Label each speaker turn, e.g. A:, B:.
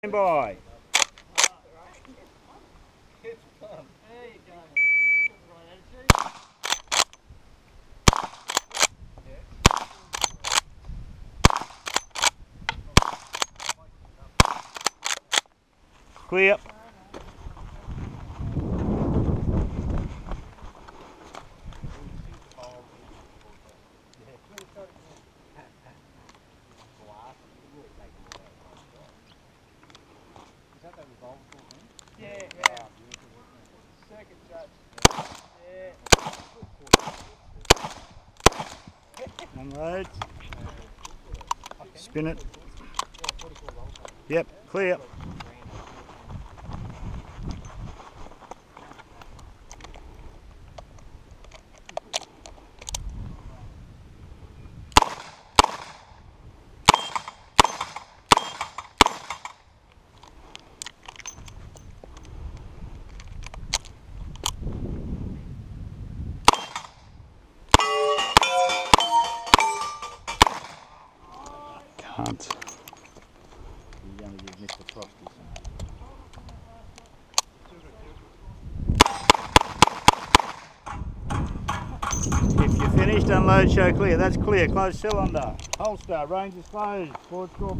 A: Stand by. Clear.
B: Yeah. Second touch. Yeah.
A: Unload. Spin it. Yep, clear. Can't.
C: You're going to give Mr. Frosty some.
A: If you're finished, unload, show clear. That's clear. Close cylinder. Holster. Range is closed. Forward score.